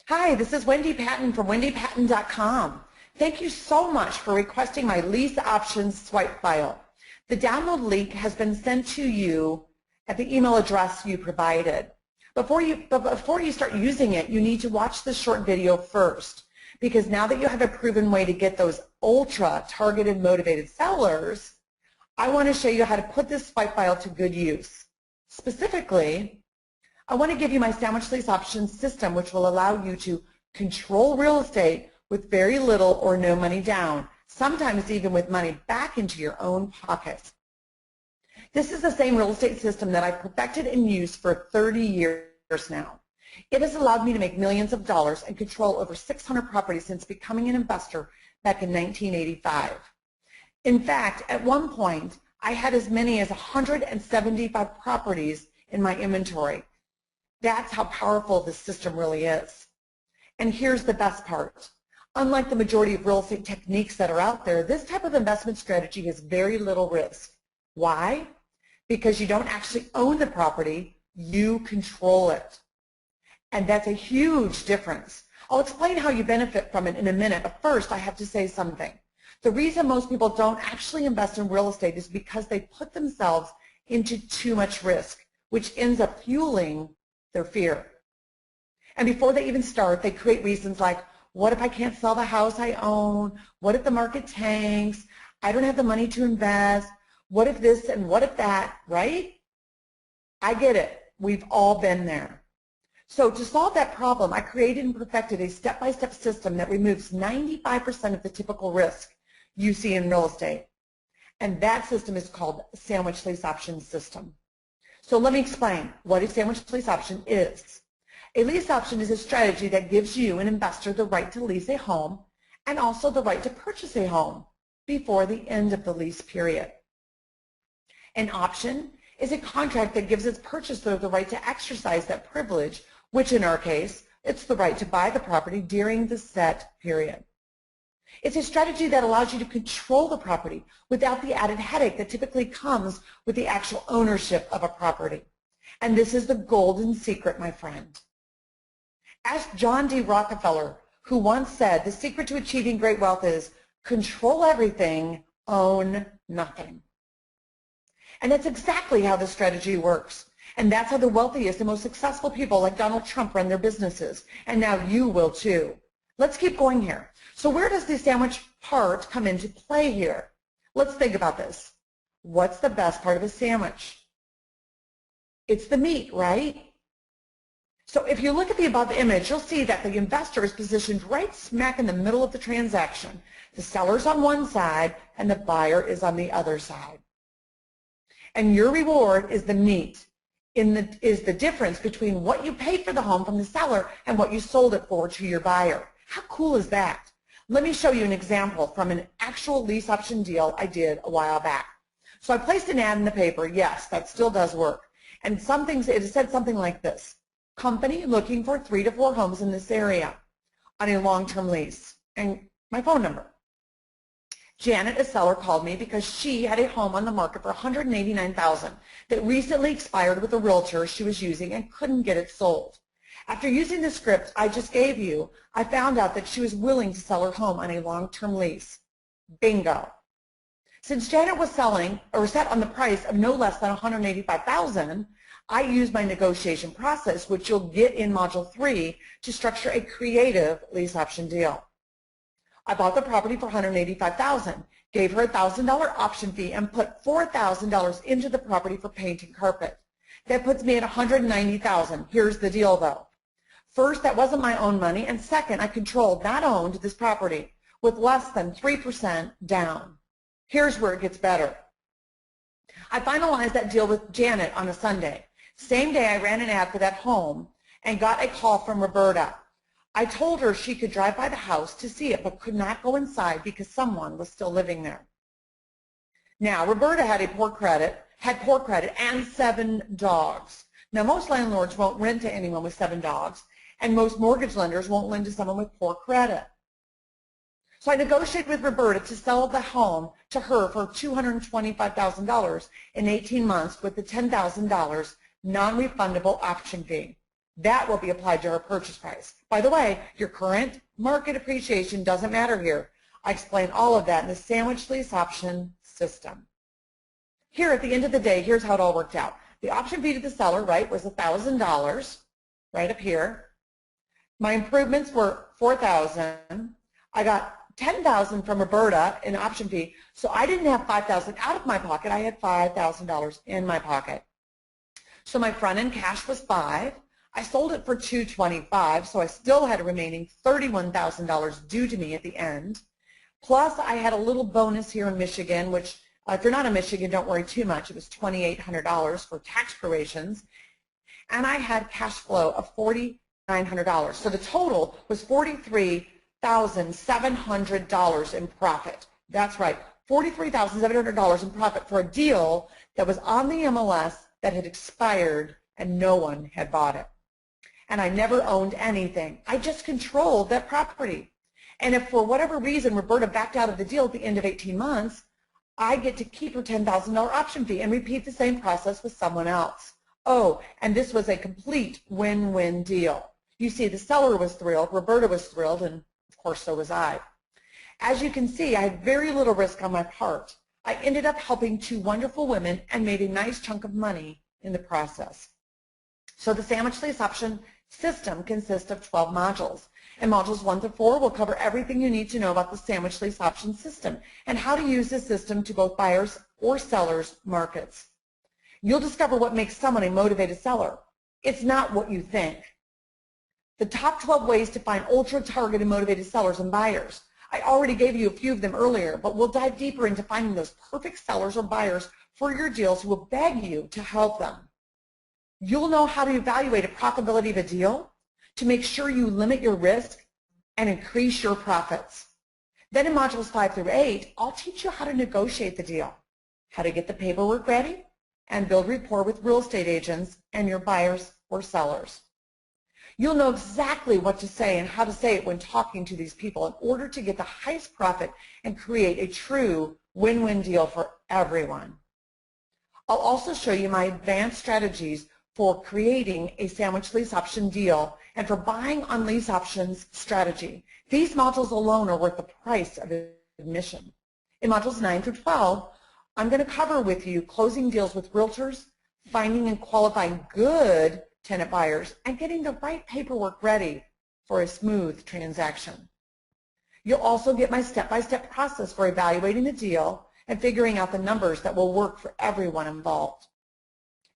Hi, this is Wendy Patton from wendypatton.com. Thank you so much for requesting my lease options swipe file. The download link has been sent to you at the email address you provided. Before you start using it, you need to watch this short video first, because now that you have a proven way to get those ultra targeted motivated sellers, I want to show you how to put this swipe file to good use. Specifically, I want to give you my sandwich lease options system, which will allow you to control real estate with very little or no money down, sometimes even with money back into your own pocket. This is the same real estate system that I've perfected and used for 30 years now. It has allowed me to make millions of dollars and control over 600 properties since becoming an investor back in 1985. In fact, at one point, I had as many as 175 properties in my inventory. That's how powerful this system really is. And here's the best part. Unlike the majority of real estate techniques that are out there, this type of investment strategy has very little risk. Why? Because you don't actually own the property, you control it. And that's a huge difference. I'll explain how you benefit from it in a minute, but first I have to say something. The reason most people don't actually invest in real estate is because they put themselves into too much risk, which ends up fueling their fear. And before they even start, they create reasons like, what if I can't sell the house I own? What if the market tanks? I don't have the money to invest. What if this and what if that, right? I get it. We've all been there. So to solve that problem, I created and perfected a step-by-step system that removes 95% of the typical risk you see in real estate. And that system is called Sandwich Lease Option System. So let me explain what a sandwich lease option is. A lease option is a strategy that gives you, an investor, the right to lease a home and also the right to purchase a home before the end of the lease period. An option is a contract that gives its purchaser the right to exercise that privilege, which in our case, it's the right to buy the property during the set period. It's a strategy that allows you to control the property without the added headache that typically comes with the actual ownership of a property. And this is the golden secret, my friend. Ask John D. Rockefeller, who once said, the secret to achieving great wealth is control everything, own nothing. And that's exactly how this strategy works. And that's how the wealthiest and most successful people like Donald Trump run their businesses. And now you will too. Let's keep going here. So where does the sandwich part come into play here? Let's think about this. What's the best part of a sandwich? It's the meat, right? So if you look at the above image, you'll see that the investor is positioned right smack in the middle of the transaction. The seller's on one side and the buyer is on the other side. And your reward is the meat, is the difference between what you paid for the home from the seller and what you sold it for to your buyer. How cool is that? Let me show you an example from an actual lease option deal I did a while back. So I placed an ad in the paper. Yes, that still does work. And it said something like this: company looking for 3 to 4 homes in this area on a long-term lease, and my phone number. Janet, a seller, called me because she had a home on the market for $189,000 that recently expired with a realtor she was using and couldn't get it sold. After using the script I just gave you, I found out that she was willing to sell her home on a long-term lease. Bingo. Since Janet was selling or set on the price of no less than $185,000, I used my negotiation process, which you'll get in Module 3, to structure a creative lease option deal. I bought the property for $185,000, gave her a $1,000 option fee, and put $4,000 into the property for paint and carpet. That puts me at $190,000. Here's the deal, though. First, that wasn't my own money, and second, I controlled, not owned, this property with less than 3% down. Here's where it gets better. I finalized that deal with Janet on a Sunday. Same day, I ran an ad for that home and got a call from Roberta. I told her she could drive by the house to see it, but could not go inside because someone was still living there. Now, Roberta had poor credit and 7 dogs. Now, most landlords won't rent to anyone with 7 dogs, and most mortgage lenders won't lend to someone with poor credit. So I negotiated with Roberta to sell the home to her for $225,000 in 18 months with the $10,000 non-refundable option fee. That will be applied to her purchase price. By the way, your current market appreciation doesn't matter here. I explain all of that in the sandwich lease option system. Here at the end of the day, here's how it all worked out. The option fee to the seller, right, was $1,000, right up here. My improvements were $4,000. I got $10,000 from Roberta in option fee, so I didn't have $5,000 out of my pocket. I had $5,000 in my pocket. So my front end cash was $5,000. I sold it for $225,000, so I still had a remaining $31,000 due to me at the end. Plus, I had a little bonus here in Michigan, which if you're not in Michigan, don't worry too much. It was $2,800 for tax prorations, and I had cash flow of $4,900. So the total was $43,700 in profit. That's right, $43,700 in profit for a deal that was on the MLS that had expired and no one had bought it. And I never owned anything. I just controlled that property. And if for whatever reason Roberta backed out of the deal at the end of 18 months, I get to keep her $10,000 option fee and repeat the same process with someone else. Oh, and this was a complete win-win deal. You see, the seller was thrilled, Roberta was thrilled, and of course so was I. As you can see, I had very little risk on my part. I ended up helping two wonderful women and made a nice chunk of money in the process. So the sandwich lease option system consists of 12 modules. And modules 1 through 4 will cover everything you need to know about the sandwich lease option system and how to use this system to both buyers or sellers markets. You'll discover what makes someone a motivated seller. It's not what you think. The top 12 ways to find ultra-targeted motivated sellers and buyers. I already gave you a few of them earlier, but we'll dive deeper into finding those perfect sellers or buyers for your deals who will beg you to help them. You'll know how to evaluate a profitability of a deal to make sure you limit your risk and increase your profits. Then in modules 5 through 8, I'll teach you how to negotiate the deal, how to get the paperwork ready, and build rapport with real estate agents and your buyers or sellers. You'll know exactly what to say and how to say it when talking to these people in order to get the highest profit and create a true win-win deal for everyone. I'll also show you my advanced strategies for creating a sandwich lease option deal and for buying on lease options strategy. These modules alone are worth the price of admission. In modules 9 through 12, I'm going to cover with you closing deals with realtors, finding and qualifying good tenant buyers, and getting the right paperwork ready for a smooth transaction. You'll also get my step-by-step process for evaluating the deal and figuring out the numbers that will work for everyone involved,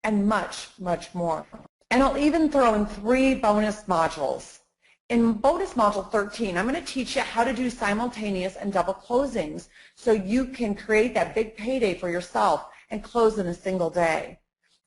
and much, much more. And I'll even throw in 3 bonus modules. In bonus module 13, I'm going to teach you how to do simultaneous and double closings so you can create that big payday for yourself and close in a single day.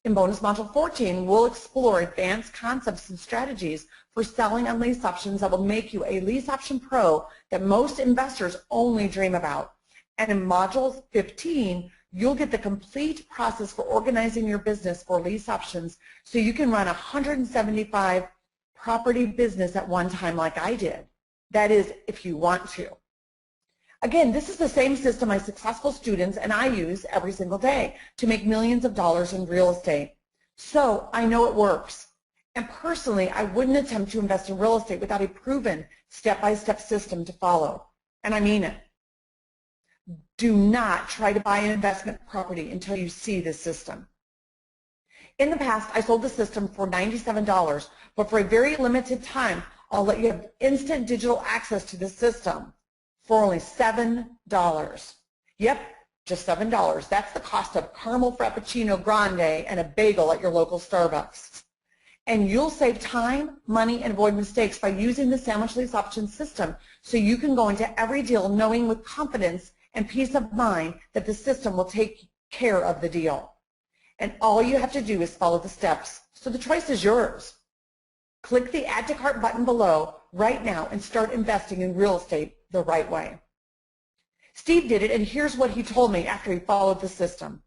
In bonus module 14, we'll explore advanced concepts and strategies for selling on lease options that will make you a lease option pro that most investors only dream about. And in module 15, you'll get the complete process for organizing your business for lease options so you can run a 175 property business at one time like I did. That is, if you want to. Again, this is the same system my successful students and I use every single day to make millions of dollars in real estate. So I know it works. And personally, I wouldn't attempt to invest in real estate without a proven step-by-step system to follow. And I mean it. Do not try to buy an investment property until you see this system. In the past, I sold the system for $97, but for a very limited time, I'll let you have instant digital access to the system for only $7. Yep, just $7. That's the cost of caramel frappuccino grande and a bagel at your local Starbucks. And you'll save time, money, and avoid mistakes by using the sandwich lease option system so you can go into every deal knowing with confidence and peace of mind that the system will take care of the deal. And all you have to do is follow the steps. So the choice is yours. Click the Add to Cart button below right now and start investing in real estate the right way. Steve did it, and here's what he told me after he followed the system.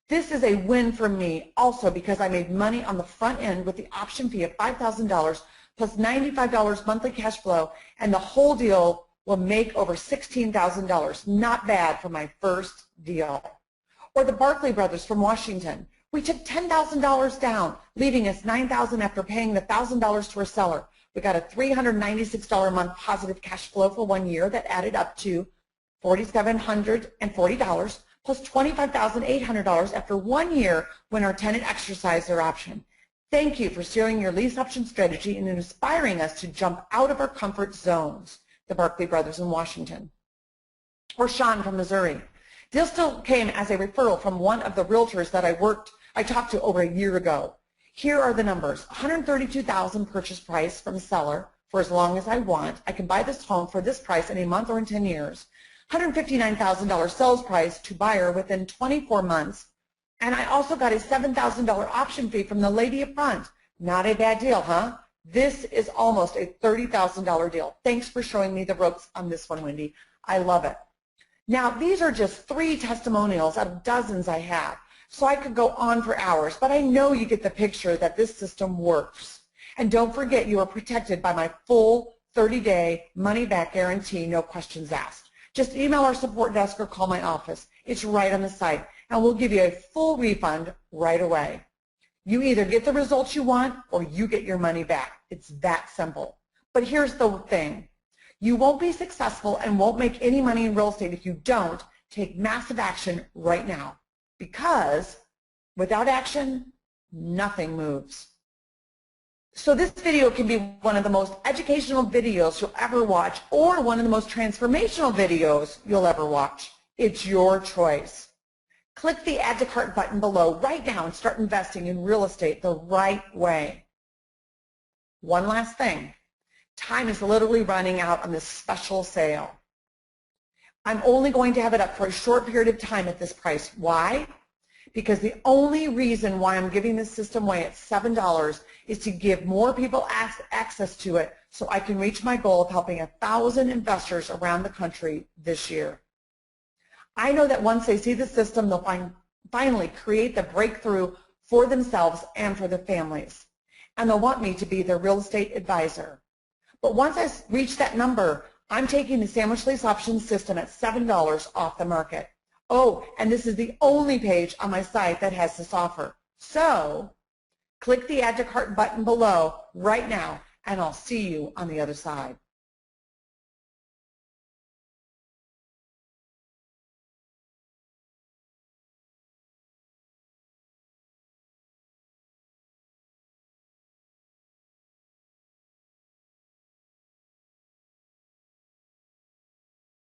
This is a win for me also because I made money on the front end with the option fee of $5,000 plus $95 monthly cash flow, and the whole deal will make over $16,000. Not bad for my first deal. Or the Barkley brothers from Washington. We took $10,000 down, leaving us $9,000 after paying the $1,000 to our seller. We got a $396 a month positive cash flow for 1 year that added up to $4,740 plus $25,800 after 1 year when our tenant exercised their option. Thank you for sharing your lease option strategy and inspiring us to jump out of our comfort zones. The Barkley brothers in Washington. Or Sean from Missouri. Deal still came as a referral from one of the realtors that I talked to over a year ago. Here are the numbers. $132,000 purchase price from the seller for as long as I want. I can buy this home for this price in a month or in 10 years. $159,000 sales price to buyer within 24 months. And I also got a $7,000 option fee from the lady up front. Not a bad deal, huh? This is almost a $30,000 deal. Thanks for showing me the ropes on this one, Wendy. I love it. Now, these are just 3 testimonials out of dozens I have. So I could go on for hours, but I know you get the picture that this system works. And don't forget, you are protected by my full 30-day money-back guarantee, no questions asked. Just email our support desk or call my office. It's right on the site, and we'll give you a full refund right away. You either get the results you want or you get your money back. It's that simple. But here's the thing. You won't be successful and won't make any money in real estate if you don't take massive action right now. Because without action, nothing moves. So this video can be one of the most educational videos you'll ever watch or one of the most transformational videos you'll ever watch. It's your choice. Click the Add to Cart button below right now and start investing in real estate the right way. One last thing. Time is literally running out on this special sale. I'm only going to have it up for a short period of time at this price. Why? Because the only reason why I'm giving this system away at $7 is to give more people access to it so I can reach my goal of helping 1,000 investors around the country this year. I know that once they see the system, they'll finally create the breakthrough for themselves and for their families. And they'll want me to be their real estate advisor. But once I reach that number, I'm taking the Sandwich Lease Options system at $7 off the market. Oh, and this is the only page on my site that has this offer. So click the Add to Cart button below right now, and I'll see you on the other side.